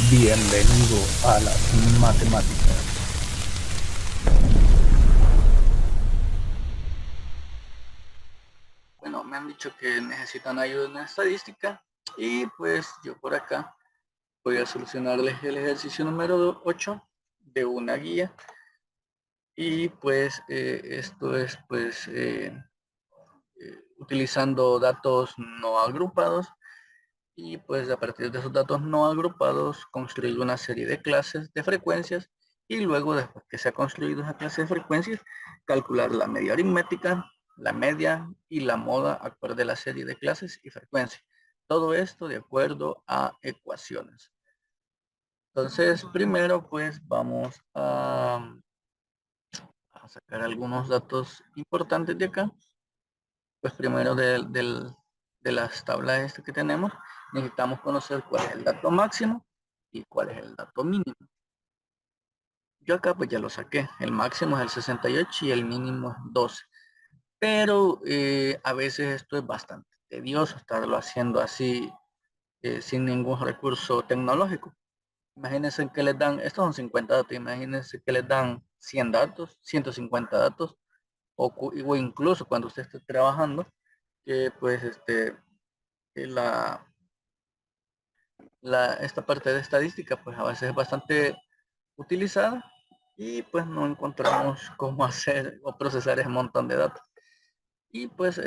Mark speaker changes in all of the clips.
Speaker 1: Bienvenido a las matemáticas. Bueno, me han dicho que necesitan ayuda en estadística y pues yo por acá voy a solucionarles el ejercicio número 8 de una guía y pues esto es utilizando datos no agrupados y pues a partir de esos datos no agrupados construir una serie de clases de frecuencias y luego después que se ha construido esa clase de frecuencias calcular la media aritmética, la media y la moda actual de la serie de clases y frecuencias. Todo esto de acuerdo a ecuaciones. Entonces primero pues vamos a sacar algunos datos importantes de acá. Pues primero de las tablas que tenemos, necesitamos conocer cuál es el dato máximo y cuál es el dato mínimo. Yo acá pues ya lo saqué, el máximo es el 68 y el mínimo es 12. Pero a veces esto es bastante tedioso estarlo haciendo así sin ningún recurso tecnológico. Imagínense que les dan, estos son 50 datos, imagínense que les dan 100 datos, 150 datos, o incluso cuando usted esté trabajando, que pues la, esta parte de estadística pues a veces es bastante utilizada y pues no encontramos cómo hacer o procesar ese montón de datos. Y pues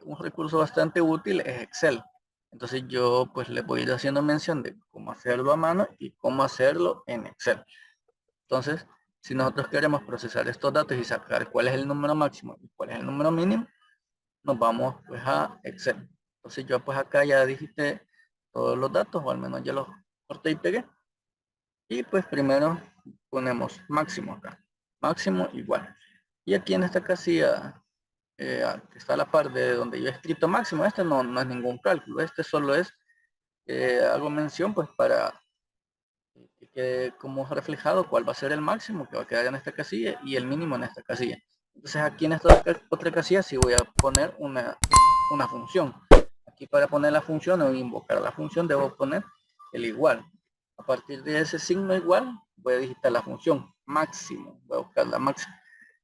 Speaker 1: un recurso bastante útil es Excel. Entonces yo pues le voy a ir haciendo mención de cómo hacerlo a mano y cómo hacerlo en Excel. Entonces, si nosotros queremos procesar estos datos y sacar cuál es el número máximo y cuál es el número mínimo, nos vamos pues a Excel. Entonces yo pues acá ya digité todos los datos, o al menos ya los corté y pegué. Y pues primero ponemos máximo acá. Máximo igual. Y aquí en esta casilla que está a la par de donde yo he escrito máximo, este no es ningún cálculo. Este solo es, hago mención pues para que quede como reflejado cuál va a ser el máximo que va a quedar en esta casilla y el mínimo en esta casilla. Entonces aquí en esta otra casilla sí voy a poner una función. Aquí para poner la función o invocar la función debo poner el igual. A partir de ese signo igual voy a digitar la función máximo. Voy a buscar la máxima.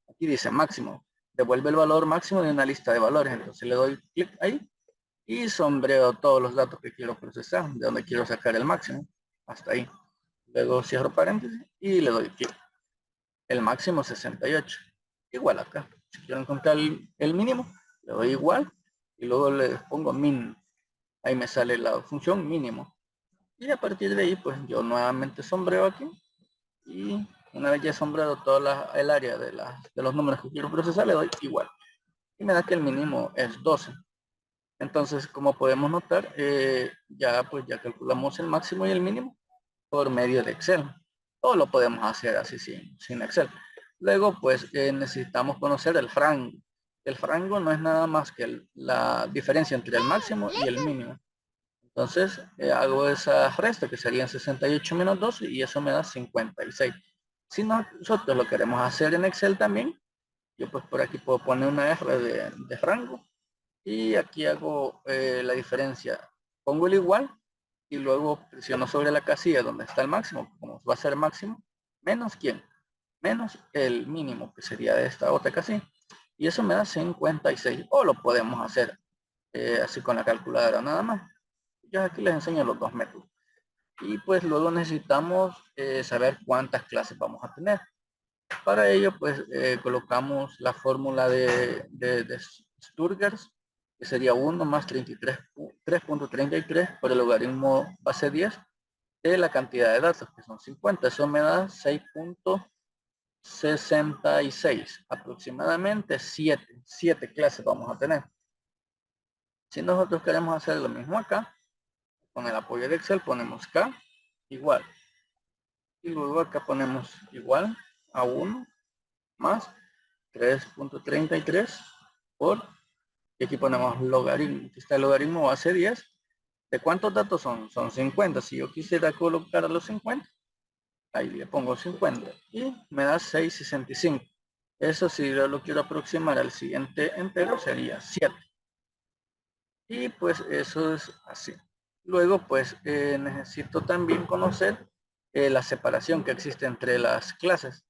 Speaker 1: Aquí dice máximo. Devuelve el valor máximo de una lista de valores. Entonces le doy clic ahí y sombreo todos los datos que quiero procesar, de donde quiero sacar el máximo. Hasta ahí. Luego cierro paréntesis y le doy clic. El máximo 68. Igual acá. Si quiero encontrar el mínimo, le doy igual y luego le pongo min. Ahí me sale la función mínimo. Y a partir de ahí, pues yo nuevamente sombreo aquí. Y una vez ya he sombrado toda el área de los números que quiero procesar, le doy igual. Y me da que el mínimo es 12. Entonces, como podemos notar, ya calculamos el máximo y el mínimo por medio de Excel. O lo podemos hacer así sin Excel. Luego, pues necesitamos conocer el frango. El frango no es nada más que la diferencia entre el máximo y el mínimo. Entonces, hago esa resta que serían 68 menos 12 y eso me da 56. Si nosotros lo queremos hacer en Excel también, yo pues por aquí puedo poner una R de rango y aquí hago la diferencia. Pongo el igual y luego presiono sobre la casilla donde está el máximo, como va a ser máximo, menos quién, menos el mínimo, que sería de esta otra casilla. Y eso me da 56, o lo podemos hacer así con la calculadora nada más. Ya aquí les enseño los dos métodos. Y pues luego necesitamos saber cuántas clases vamos a tener. Para ello, pues colocamos la fórmula de Sturgers, que sería 1 más 3.33 por el logaritmo base 10 de la cantidad de datos, que son 50. Eso me da 6.66. Aproximadamente 7 clases vamos a tener. Si nosotros queremos hacer lo mismo acá, con el apoyo de Excel ponemos K igual. Y luego acá ponemos igual a 1 más 3.33 por, y aquí ponemos logaritmo. Aquí está el logaritmo base 10. ¿De cuántos datos son? Son 50. Si yo quisiera colocar los 50, ahí le pongo 50 y me da 6.65. Eso si yo lo quiero aproximar al siguiente entero sería 7. Y pues eso es así. Luego, pues, necesito también conocer la separación que existe entre las clases.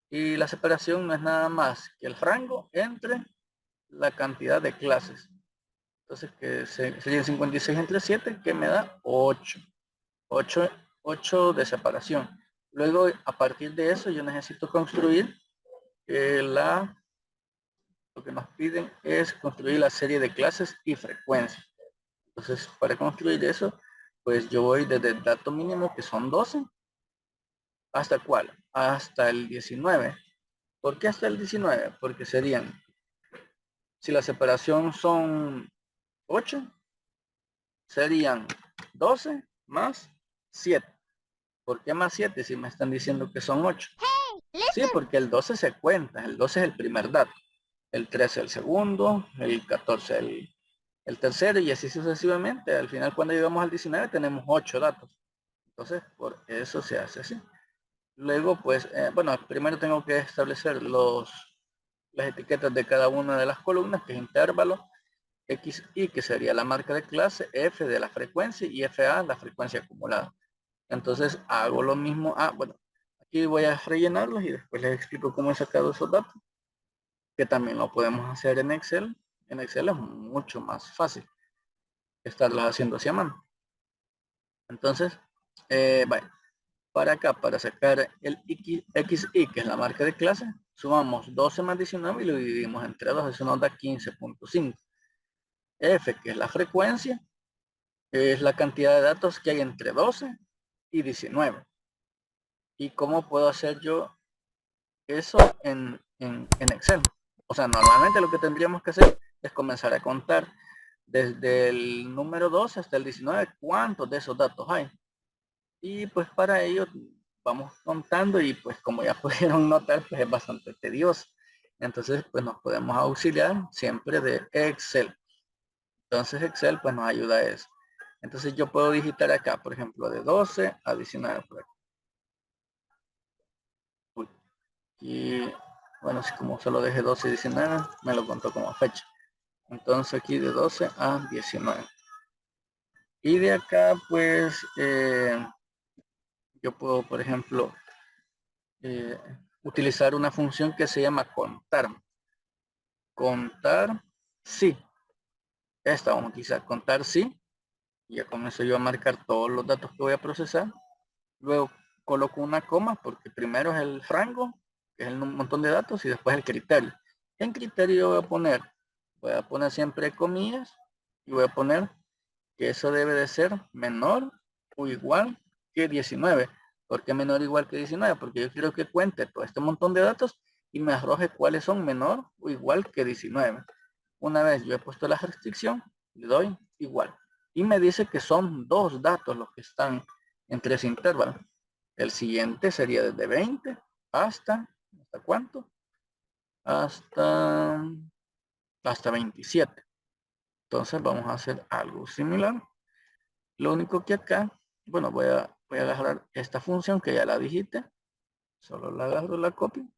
Speaker 1: Y la separación no es nada más que el rango entre la cantidad de clases. Entonces, que sería 56 entre 7, que me da 8. 8, 8 de separación. Luego, a partir de eso, yo necesito construir lo que nos piden es construir la serie de clases y frecuencias. Entonces, para construir eso, pues yo voy desde el dato mínimo, que son 12, ¿hasta cuál? Hasta el 19. ¿Por qué hasta el 19? Porque serían, si la separación son 8, serían 12 más 7. ¿Por qué más 7 si me están diciendo que son 8? Sí, porque el 12 se cuenta, el 12 es el primer dato, el 13 el segundo, el 14 el tercero, y así sucesivamente. Al final, cuando llegamos al 19, tenemos 8 datos. Entonces, por eso se hace así. Luego, pues, bueno, primero tengo que establecer las etiquetas de cada una de las columnas, que es intervalo, X, Y, que sería la marca de clase, F de la frecuencia y FA, la frecuencia acumulada. Entonces, hago lo mismo. Bueno, aquí voy a rellenarlos y después les explico cómo he sacado esos datos, que también lo podemos hacer en Excel. En Excel es mucho más fácil estarlos haciendo hacia mano. Entonces, vaya, para acá, para sacar el XY, que es la marca de clase, sumamos 12 más 19 y lo dividimos entre 2, eso nos da 15.5. F, que es la frecuencia, es la cantidad de datos que hay entre 12 y 19. ¿Y cómo puedo hacer yo eso en Excel? O sea, normalmente lo que tendríamos que hacer es comenzar a contar desde el número 12 hasta el 19 cuántos de esos datos hay. Y pues para ello vamos contando, y pues como ya pudieron notar, pues es bastante tedioso. Entonces pues nos podemos auxiliar siempre de Excel. Entonces Excel pues nos ayuda a eso. Entonces yo puedo digitar acá, por ejemplo, de 12 a 19. Por aquí. Y bueno, si como solo dejé 12 y 19, me lo contó como fecha. Entonces aquí de 12 a 19. Y de acá pues yo puedo, por ejemplo, utilizar una función que se llama contar. Contar sí. Esta vamos a utilizar contar sí. Y ya comienzo yo a marcar todos los datos que voy a procesar. Luego coloco una coma porque primero es el rango, que es el montón de datos, y después el criterio. En criterio voy a poner siempre comillas, y voy a poner que eso debe de ser menor o igual que 19. ¿Por qué menor o igual que 19? Porque yo quiero que cuente todo este montón de datos y me arroje cuáles son menor o igual que 19. Una vez yo he puesto la restricción, le doy igual. Y me dice que son 2 datos los que están entre ese intervalo. El siguiente sería desde 20 ¿hasta cuánto? Hasta 27. Entonces vamos a hacer algo similar. Lo único que acá, bueno, voy a agarrar esta función que ya la digité. Solo la agarro, la copio.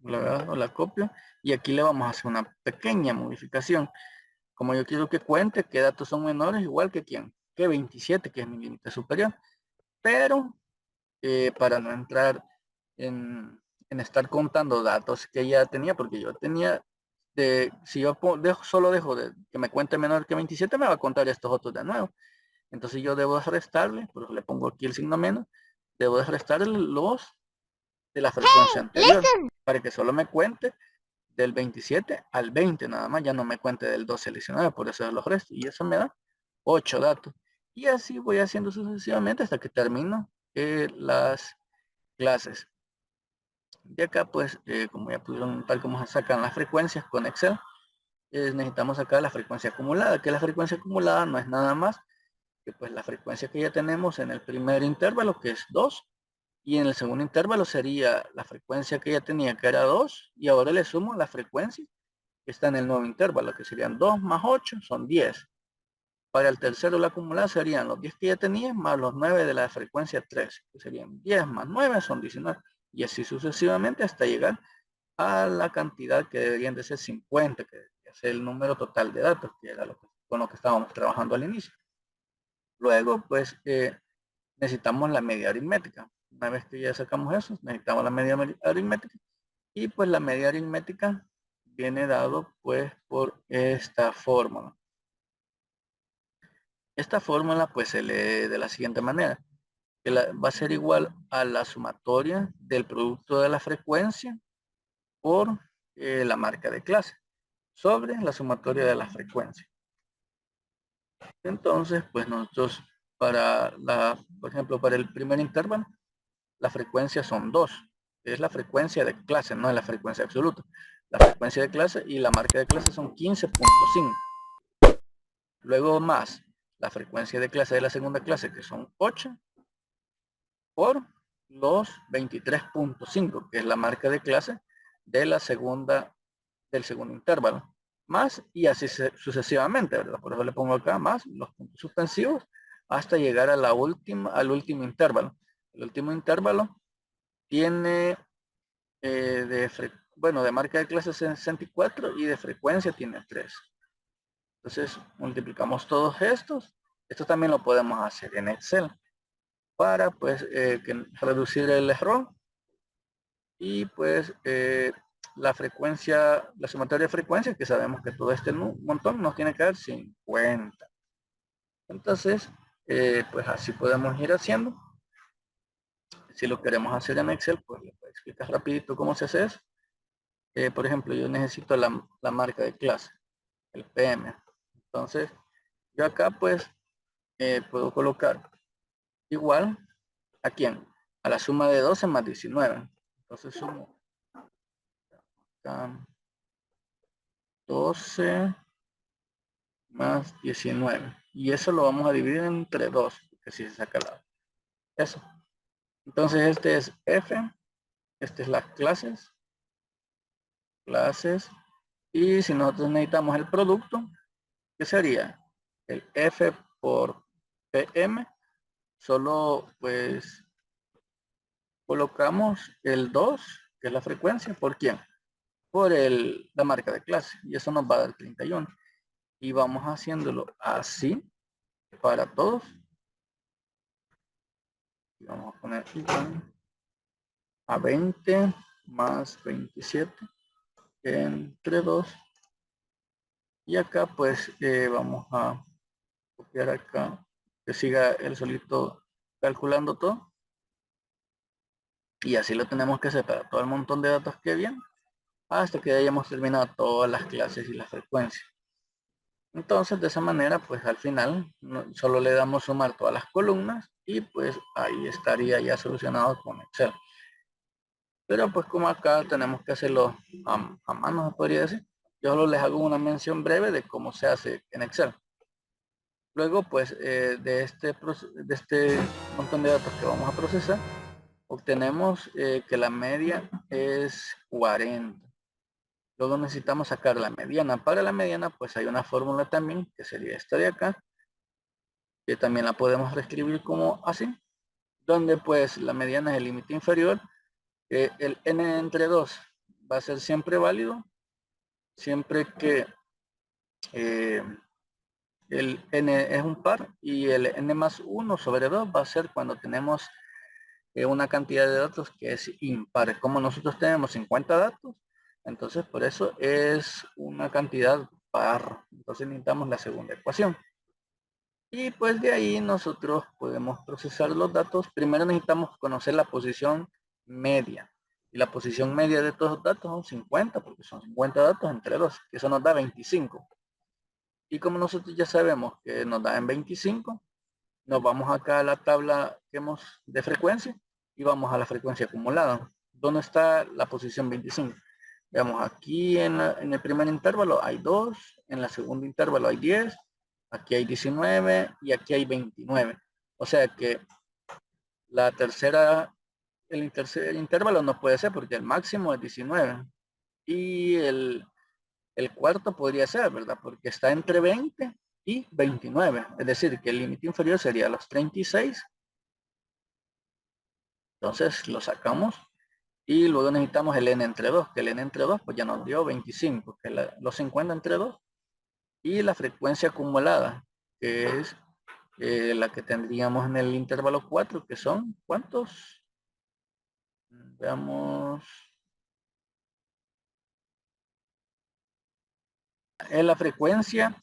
Speaker 1: La agarro, la copio. Y aquí le vamos a hacer una pequeña modificación. Como yo quiero que cuente qué datos son menores, igual que quién, que 27, que es mi límite superior. Pero para no entrar en estar contando datos que ya tenía, porque yo tenía, si yo solo dejo de que me cuente menor que 27, me va a contar estos otros de nuevo. Entonces yo debo restarle, por eso le pongo aquí el signo menos, debo restarle los de la frecuencia anterior, para que solo me cuente del 27 al 20 nada más, ya no me cuente del 12 al 19, por eso los restos, y eso me da 8 datos. Y así voy haciendo sucesivamente hasta que termino las clases. De acá pues, como ya pudieron notar cómo se sacan las frecuencias con Excel, necesitamos sacar la frecuencia acumulada, que la frecuencia acumulada no es nada más que pues la frecuencia que ya tenemos en el primer intervalo, que es 2, y en el segundo intervalo sería la frecuencia que ya tenía, que era 2, y ahora le sumo la frecuencia que está en el nuevo intervalo, que serían 2 más 8, son 10. Para el tercero, la acumulada serían los 10 que ya tenía, más los 9 de la frecuencia 3, que serían 10 más 9, son 19. y así sucesivamente hasta llegar a la cantidad que deberían de ser 50, que debería ser el número total de datos, que era con lo que estábamos trabajando al inicio. Luego, pues, necesitamos la media aritmética. Una vez que ya sacamos eso, necesitamos la media aritmética. Y pues la media aritmética viene dado pues por esta fórmula. Esta fórmula pues se lee de la siguiente manera, que va a ser igual a la sumatoria del producto de la frecuencia por la marca de clase sobre la sumatoria de la frecuencia. Entonces, pues nosotros por ejemplo, para el primer intervalo, la frecuencia son 2. Es la frecuencia de clase, no es la frecuencia absoluta. La frecuencia de clase y la marca de clase son 15.5. Luego más la frecuencia de clase de la segunda clase, que son 8, por los 23.5, que es la marca de clase de la del segundo intervalo. Más y así sucesivamente, ¿verdad? Por eso le pongo acá más los puntos suspensivos hasta llegar a al último intervalo. El último intervalo tiene de marca de clase 64 y de frecuencia tiene 3. Entonces multiplicamos todos estos. Esto también lo podemos hacer en Excel para pues reducir el error. Y pues la frecuencia, la sumatoria de frecuencia, que sabemos que todo este montón nos tiene que dar 50. Entonces, pues así podemos ir haciendo. Si lo queremos hacer en Excel, pues les voy a explicar rapidito cómo se hace eso. Por ejemplo, yo necesito la marca de clase, el PM. Entonces, yo acá pues puedo colocar igual a quién, a la suma de 12 más 19. Entonces sumo acá 12 más 19. Y eso lo vamos a dividir entre 2, que si se saca la eso. Entonces este es F, este es las clases, y si nosotros necesitamos el producto, ¿qué sería? El F por PM, solo pues colocamos el 2, que es la frecuencia, ¿por quién? Por la marca de clase, y eso nos va a dar 31. Y vamos haciéndolo así para todos. Y vamos a poner igual a 20 más 27 entre 2. Y acá pues vamos a copiar acá, que siga el solito calculando todo. Y así lo tenemos que hacer para todo el montón de datos que viene, hasta que hayamos terminado todas las clases y las frecuencias. Entonces de esa manera pues al final solo le damos sumar todas las columnas y pues ahí estaría ya solucionado con Excel. Pero pues como acá tenemos que hacerlo a mano, se podría decir, yo solo les hago una mención breve de cómo se hace en Excel. Luego pues de este montón de datos que vamos a procesar, obtenemos que la media es 40. Luego necesitamos sacar la mediana. Para la mediana pues hay una fórmula también, que sería esta de acá, que también la podemos reescribir como así, donde pues la mediana es el límite inferior. El n entre 2 va a ser siempre válido, siempre que el n es un par, y el n más 1 sobre 2 va a ser cuando tenemos una cantidad de datos que es impar. Como nosotros tenemos 50 datos, entonces por eso es una cantidad par. Entonces necesitamos la segunda ecuación. Y pues de ahí nosotros podemos procesar los datos. Primero necesitamos conocer la posición media. Y la posición media de todos los datos son 50, porque son 50 datos entre 2. Eso nos da 25. Y como nosotros ya sabemos que nos da en 25, nos vamos acá a la tabla que hemos de frecuencia y vamos a la frecuencia acumulada. ¿Dónde está la posición 25? Veamos, aquí en el primer intervalo hay 2, en el segundo intervalo hay 10, aquí hay 19 y aquí hay 29. O sea que el tercer intervalo no puede ser porque el máximo es 19. Y el cuarto podría ser, ¿verdad? Porque está entre 20 y 29. Es decir, que el límite inferior sería los 36. Entonces lo sacamos Y luego necesitamos el n entre 2, que el n entre 2 pues ya nos dio 25, que es los 50 entre 2. Y la frecuencia acumulada, que es la que tendríamos en el intervalo 4, que son, ¿cuántos? Veamos. Es la frecuencia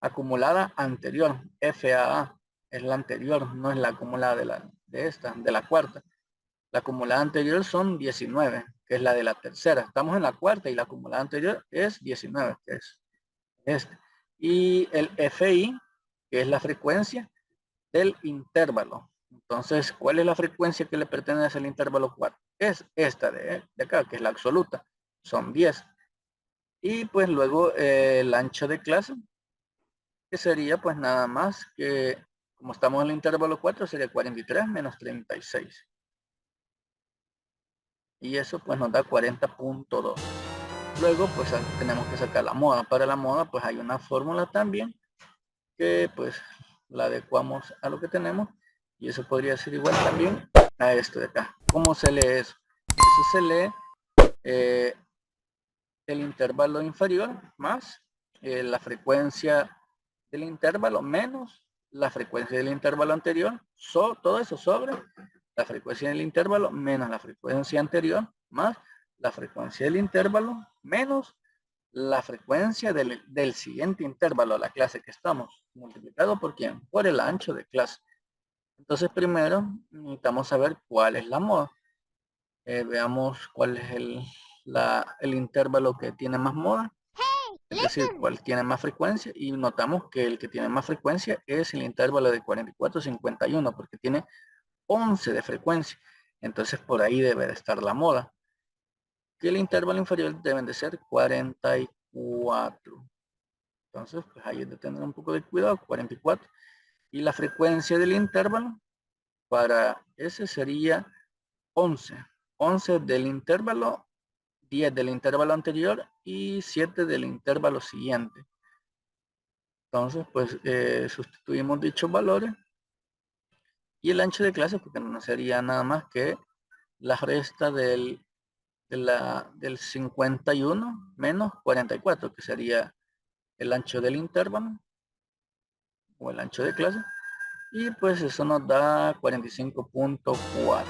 Speaker 1: acumulada anterior, FAA, es la anterior, no es la acumulada de la cuarta. La acumulada anterior son 19, que es la de la tercera. Estamos en la cuarta y la acumulada anterior es 19, que es este. Y el FI, que es la frecuencia del intervalo. Entonces, ¿cuál es la frecuencia que le pertenece al intervalo 4? Es esta de acá, que es la absoluta. Son 10. Y pues luego el ancho de clase, que sería pues nada más que, como estamos en el intervalo 4, sería 43 menos 36. Y eso pues nos da 40.2. Luego pues tenemos que sacar la moda. Para la moda pues hay una fórmula también que pues la adecuamos a lo que tenemos. Y eso podría ser igual también a esto de acá. ¿Cómo se lee eso? Eso se lee el intervalo inferior más la frecuencia del intervalo menos la frecuencia del intervalo anterior, todo eso sobre la frecuencia del intervalo menos la frecuencia anterior más la frecuencia del intervalo menos la frecuencia del siguiente intervalo a la clase que estamos, multiplicado por quién, por el ancho de clase. Entonces primero necesitamos saber cuál es la moda. Veamos cuál es el intervalo que tiene más moda, es decir, cuál tiene más frecuencia, y notamos que el que tiene más frecuencia es el intervalo de 44-51, porque tiene 11 de frecuencia. Entonces por ahí debe de estar la moda. Que el intervalo inferior deben de ser 44. Entonces, pues ahí es de tener un poco de cuidado, 44. Y la frecuencia del intervalo para ese sería 11. 11 del intervalo, 10 del intervalo anterior y 7 del intervalo siguiente. Entonces, pues sustituimos dichos valores. Y el ancho de clase, porque no sería nada más que la resta del 51 menos 44, que sería el ancho del intervalo o el ancho de clase. Y pues eso nos da 45.4.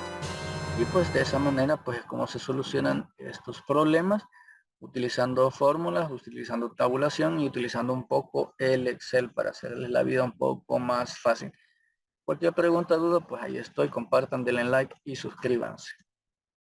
Speaker 1: Y pues de esa manera pues es como se solucionan estos problemas, utilizando fórmulas, utilizando tabulación y utilizando un poco el Excel para hacerles la vida un poco más fácil. Cualquier pregunta, duda, pues ahí estoy. Compartan, denle like y suscríbanse.